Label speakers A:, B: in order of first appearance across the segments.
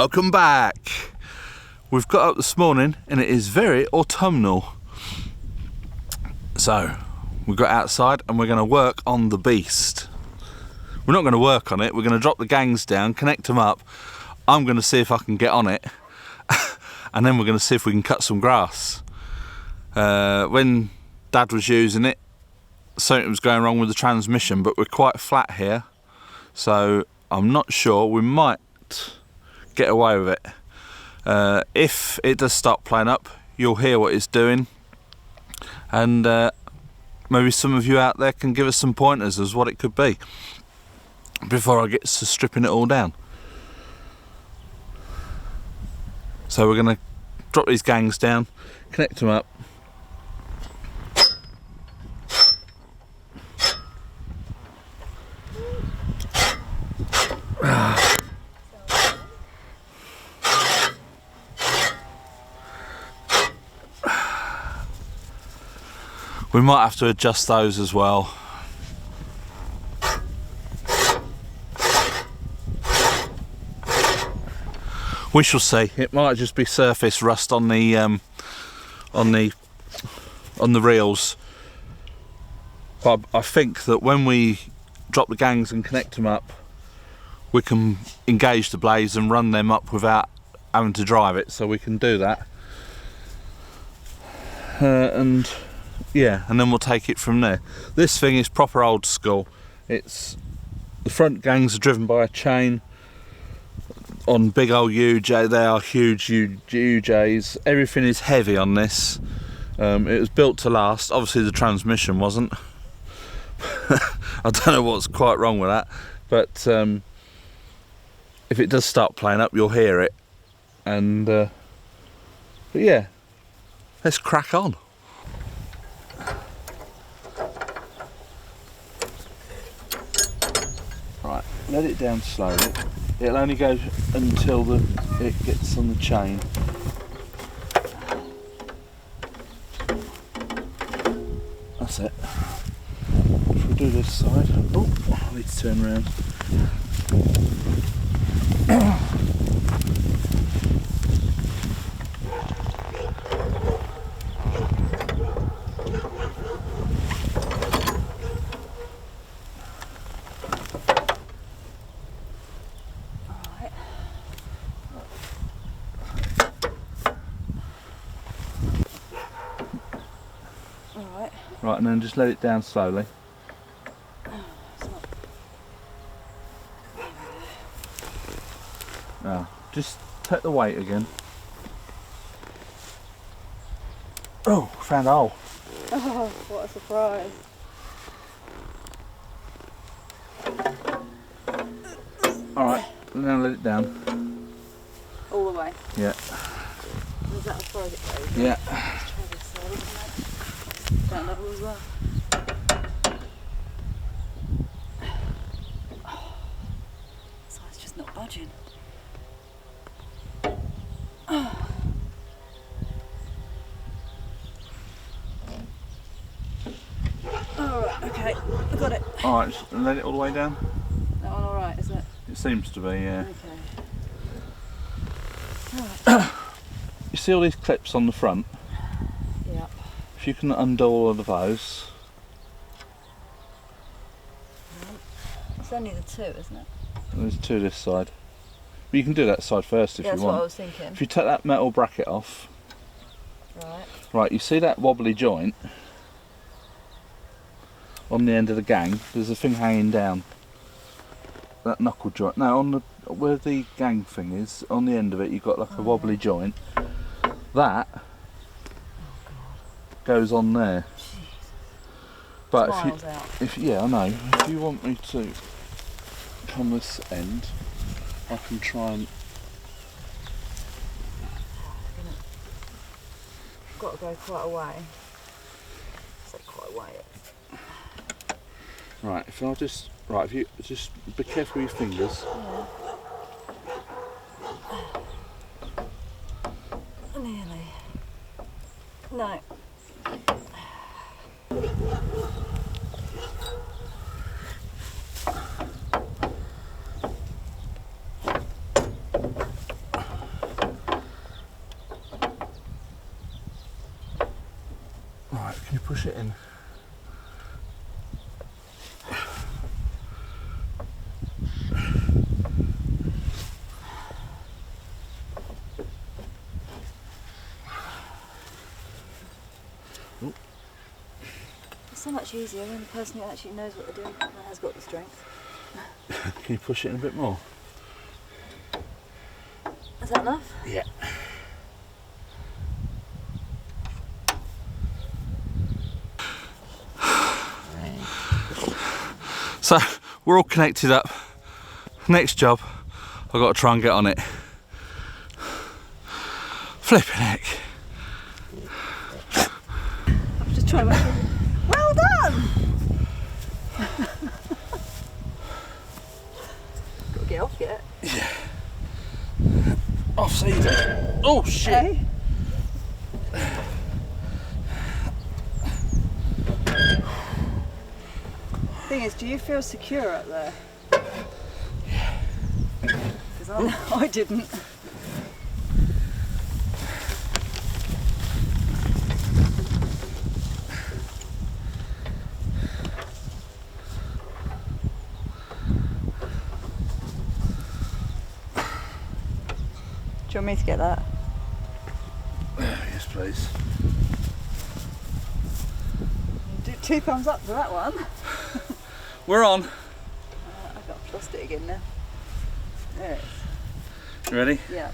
A: Welcome back. We've got up this morning and it is very autumnal. So we got outside and we're going to work on the beast. We're not going to work on it, we're going to drop the gangs down, connect them up. I'm going to see if I can get on it and then we're going to see if we can cut some grass. When Dad was using it, something was going wrong with the transmission, but we're quite flat here, so I'm not sure. We might get away with it. If it does start playing up, you'll hear what it's doing, and maybe some of you out there can give us some pointers as what it could be before I get to stripping it all down. So we're going to drop these gangs down, connect them up. We might have to adjust those as well. We shall see. It might just be surface rust on the reels. But I think that when we drop the gangs and connect them up, we can engage the blades and run them up without having to drive it. So we can do that. And yeah, and then we'll take it from there. This thing is proper old school. It's the front gangs are driven by a chain on big old UJ. They are huge UJs. Everything is heavy on this. It was built to last. Obviously the transmission wasn't. I don't know what's quite wrong with that, but if it does start playing up, you'll hear it. And but yeah, let's crack on. Right, let it down slowly. It'll only go until it gets on the chain. That's it. If we do this side, oh, I need to turn around. Right, and then just let it down slowly. Now, just take the weight again. Oh, found a hole.
B: Oh, what a surprise.
A: Alright, now let it down.
B: All the way?
A: Yeah.
B: Is that as far as it goes?
A: Yeah.
B: Let's try this side, isn't it? That level as well. Oh, this side's just not budging. Oh. Alright, okay, I got it.
A: Alright, just let it all the way down.
B: That one alright, is it?
A: It seems to be, yeah.
B: Okay. Right.
A: You see all these clips on the front?
B: Yep.
A: If you can undo all of those.
B: It's only the two, isn't it?
A: There's two this side. But you can do that side first if you want.
B: That's what I was thinking.
A: If you take that metal bracket off.
B: Right.
A: Right, you see that wobbly joint on the end of the gang? There's a thing hanging down. That knuckle joint. Now on the where the gang thing is, on the end of it you've got like a wobbly joint. That goes on there.
B: Jeez.
A: But
B: Smiles out.
A: if yeah, I know. If you want me to come this end, I can try and.
B: I've got to go quite a way. Say quite a way.
A: Right, if I just if you just be careful with your fingers.
B: Yeah. Nearly. No.
A: Can you push it in?
B: It's so much easier when the person who actually knows what they're doing and has got the strength.
A: Can you push it in a bit more?
B: Is that enough?
A: Yeah. So we're all connected up. Next job, I've got to try and get on it. Flipping heck.
B: I'm just trying to. Well done! Got to get off yet.
A: Yeah. Off season. Oh shit.
B: Hey? Thing is, do you feel secure up there?
A: Yeah.
B: Because I didn't. Do you want me to get that?
A: Yes, please.
B: Do 2 thumbs up for that one.
A: We're on.
B: I've got to trust it again now. There it is.
A: You ready?
B: Yeah.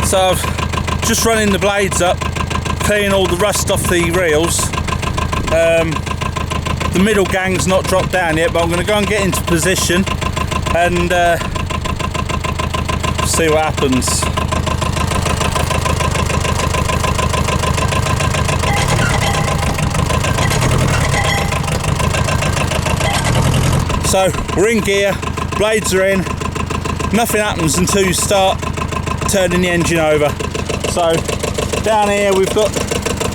A: So I've just running the blades up, cleaning all the rust off the reels. The middle gang's not dropped down yet, but I'm going to go and get into position and see what happens. So we're in gear, blades are in, nothing happens until you start turning the engine over. So down here we've got,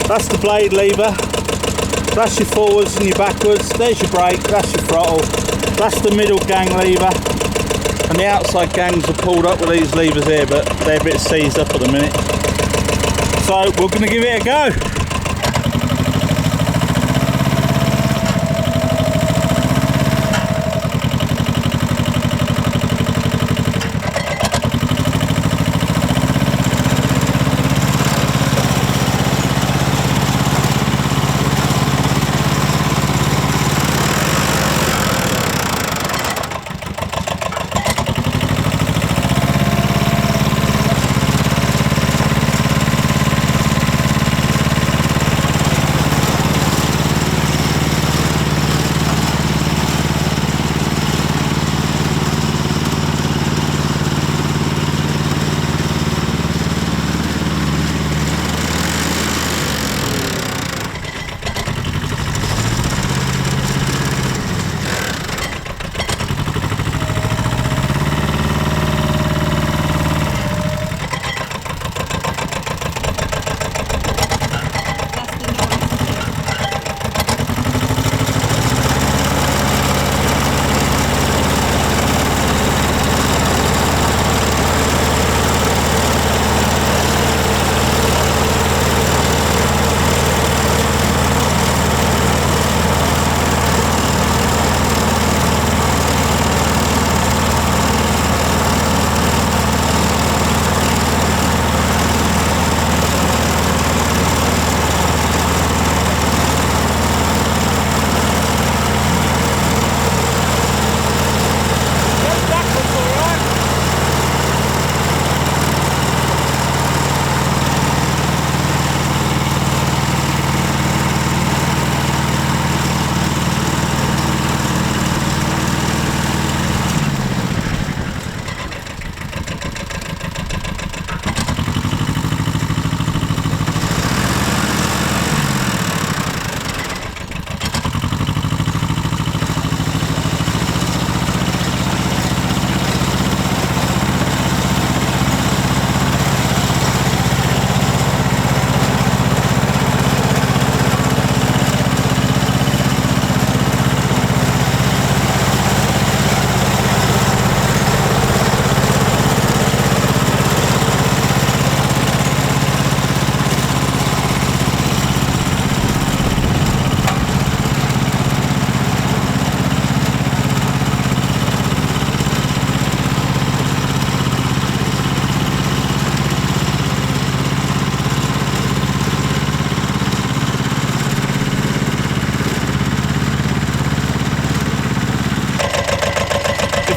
A: that's the blade lever, that's your forwards and your backwards, there's your brake, that's your throttle, that's the middle gang lever, and the outside gangs are pulled up with these levers here, but they're a bit seized up at the minute. So we're going to give it a go.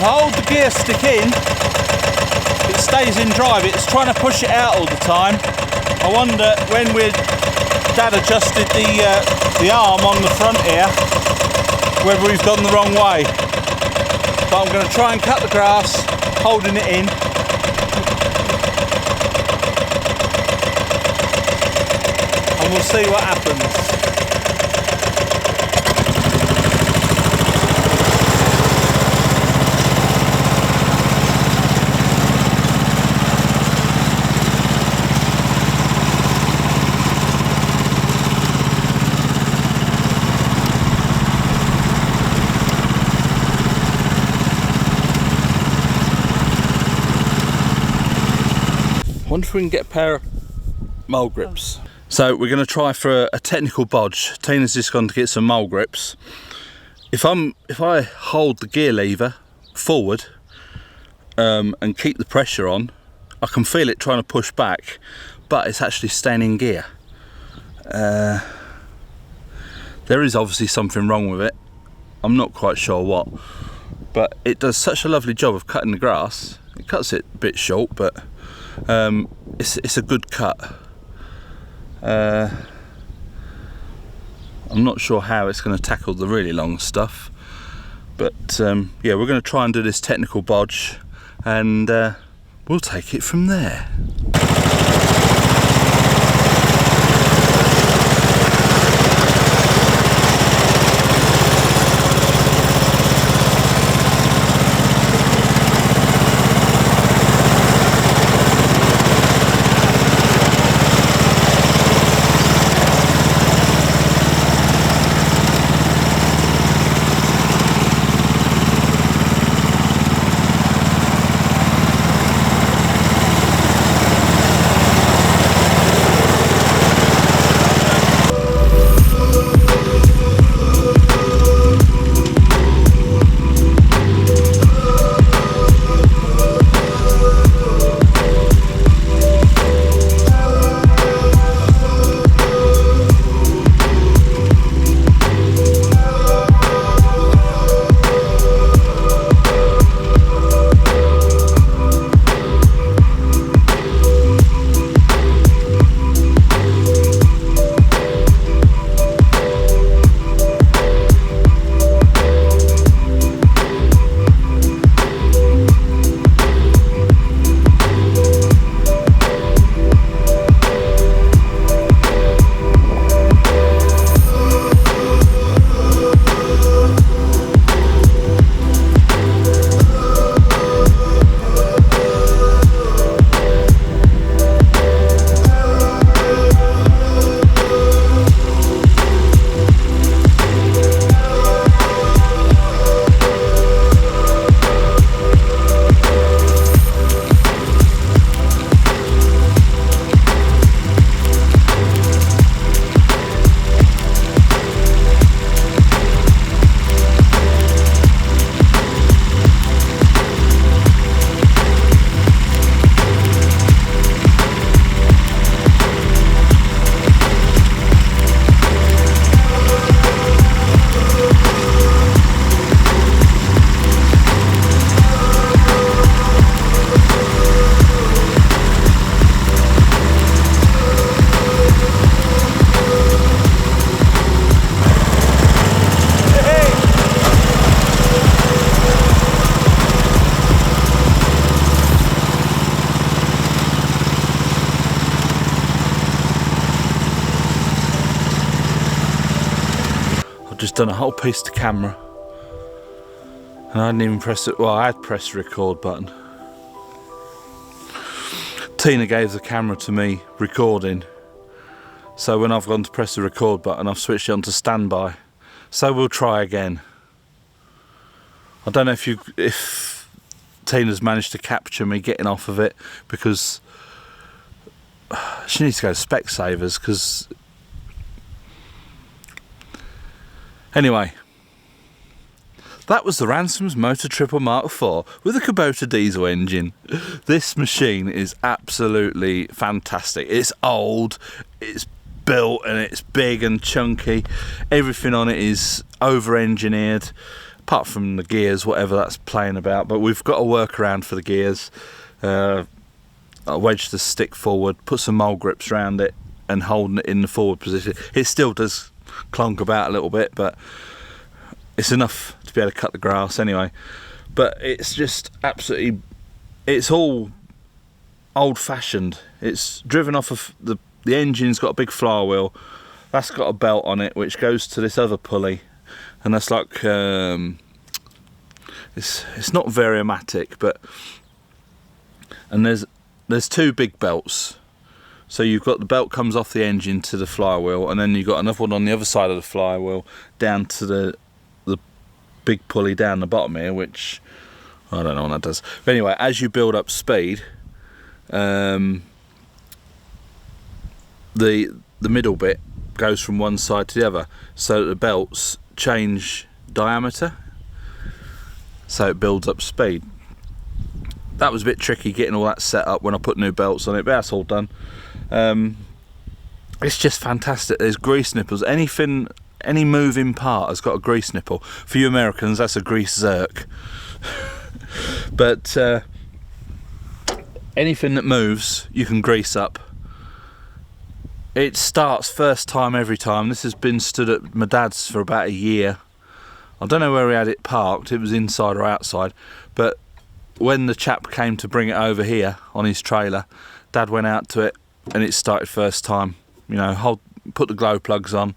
A: I hold the gear stick in, it stays in drive. It's trying to push it out all the time. I wonder when Dad adjusted the arm on the front here, whether we've gone the wrong way. But I'm going to try and cut the grass, holding it in. And we'll see what happens. I wonder if we can get a pair of mole grips. So we're going to try for a technical bodge. Tina's just gone to get some mole grips. If I hold the gear lever forward and keep the pressure on, I can feel it trying to push back, but it's actually staying in gear. There is obviously something wrong with it. I'm not quite sure what, but it does such a lovely job of cutting the grass. It cuts it a bit short, but it's a good cut. I'm not sure how it's going to tackle the really long stuff, but yeah, we're going to try and do this technical bodge, and we'll take it from there. Just done a whole piece to camera, and I hadn't even pressed it. Well, I had pressed the record button. Tina gave the camera to me recording, so when I've gone to press the record button, I've switched it on to standby. So we'll try again. I don't know if Tina's managed to capture me getting off of it, because she needs to go to Specsavers, because anyway, that was the Ransomes Motor Triple Mk4 with a Kubota diesel engine. This machine is absolutely fantastic. It's old, it's built, and it's big and chunky. Everything on it is over-engineered, apart from the gears, whatever that's playing about. But we've got a workaround for the gears. I wedged the stick forward, put some mole grips around it, and holding it in the forward position. It still does clonk about a little bit, but it's enough to be able to cut the grass anyway. But it's just absolutely, it's all old-fashioned. It's driven off of the engine's got a big flywheel. That's got a belt on it which goes to this other pulley, and that's like it's not variomatic, but and there's two big belts. So you've got the belt comes off the engine to the flywheel, and then you've got another one on the other side of the flywheel down to the big pulley down the bottom here, which I don't know what that does. But anyway, as you build up speed, the middle bit goes from one side to the other, so the belts change diameter, so it builds up speed. That was a bit tricky getting all that set up when I put new belts on it, but that's all done. It's just fantastic. There's grease nipples. Any moving part has got a grease nipple. For you Americans, that's a grease zerk. But anything that moves, you can grease up. It starts first time every time. This has been stood at my dad's for about a year. I don't know where we had it parked. It was inside or outside. But when the chap came to bring it over here on his trailer, Dad went out to it and it started first time. You know, put the glow plugs on.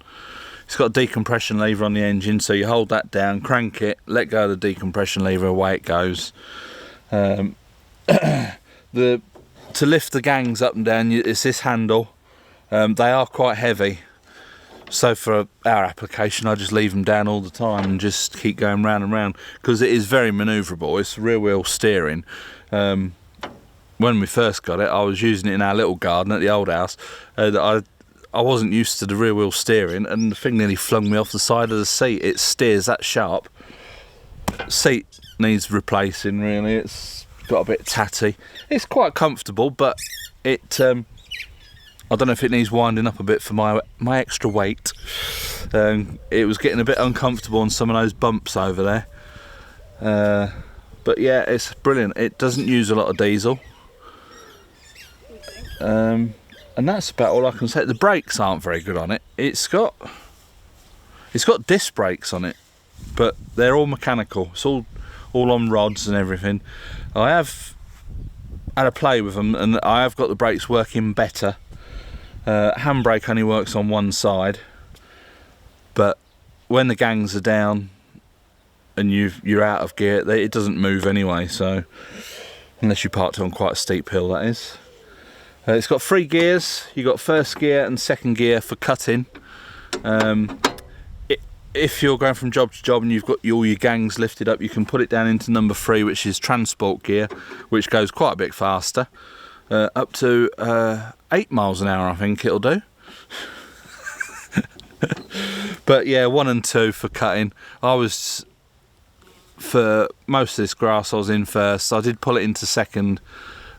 A: It's got a decompression lever on the engine, so you hold that down, crank it, let go of the decompression lever, away it goes. To lift the gangs up and down, it's this handle. They are quite heavy, so for our application I just leave them down all the time and just keep going round and round, because it is very manoeuvrable. It's rear wheel steering. When we first got it, I was using it in our little garden at the old house. I wasn't used to the rear wheel steering, and the thing nearly flung me off the side of the seat. It steers that sharp. Seat needs replacing, really. It's got a bit tatty. It's quite comfortable, but it I don't know if it needs winding up a bit for my extra weight. It was getting a bit uncomfortable on some of those bumps over there. But yeah, it's brilliant. It doesn't use a lot of diesel. And that's about all I can say. The brakes aren't very good on it. It's got disc brakes on it, but they're all mechanical. It's all on rods and everything. I have had a play with them, and I have got the brakes working better. Handbrake only works on one side, but when the gangs are down and you're out of gear, it doesn't move anyway. So unless you parked it on quite a steep hill, that is. It's got 3 gears. You've got first gear and second gear for cutting. If you're going from job to job and you've got all your gangs lifted up, you can put it down into number 3, which is transport gear, which goes quite a bit faster. Up to 8 miles an hour, I think it'll do. But yeah, 1 and 2 for cutting. For most of this grass I was in first. I did pull it into second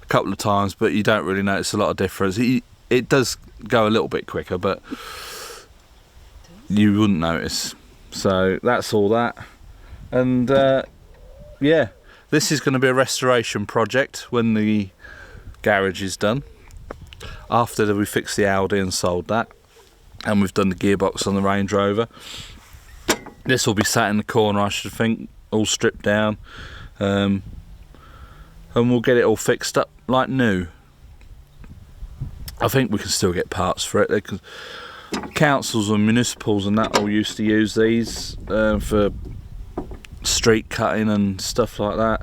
A: a couple of times, but you don't really notice a lot of difference. It does go a little bit quicker, but you wouldn't notice. So that's all that. And yeah, this is going to be a restoration project when the garage is done, after we fixed the Audi and sold that, and we've done the gearbox on the Range Rover. This will be sat in the corner, I should think, all stripped down, and we'll get it all fixed up like new. I think we can still get parts for it. Councils and municipals and that all used to use these for street cutting and stuff like that.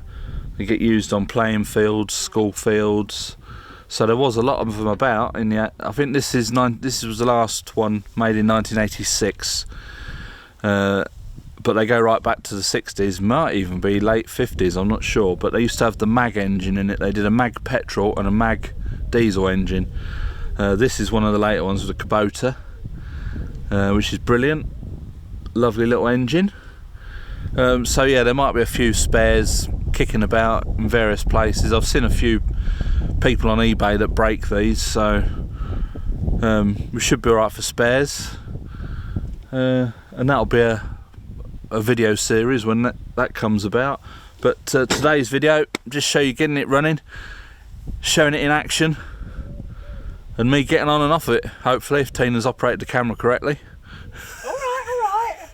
A: They get used on playing fields, school fields. So there was a lot of them about. I think this was the last one made in 1986. But they go right back to the 60s, might even be late 50s, I'm not sure. But they used to have the mag engine in it. They did a mag petrol and a mag diesel engine. This is one of the later ones with a Kubota, which is brilliant. Lovely little engine. So yeah, there might be a few spares kicking about in various places. I've seen a few people on eBay that break these, so we should be alright for spares. And that'll be a video series when that comes about. But today's video, just show you getting it running, showing it in action, and me getting on and off it, hopefully, if Tina's operated the camera correctly.
B: Alright.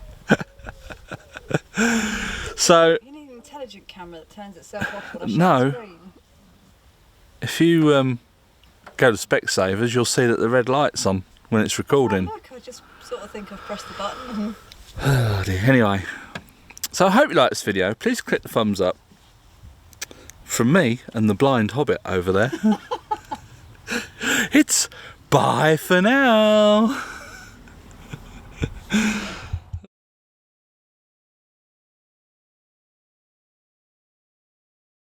A: So,
B: You need an intelligent camera that turns itself off when I
A: no.
B: shut the screen.
A: If you go to Specsavers, you'll see that the red light's on when it's recording.
B: Oh, look, I just sort of think I've pressed the button.
A: Oh dear. Anyway, so I hope you like this video. Please click the thumbs up. From me and the blind hobbit over there, it's bye for now.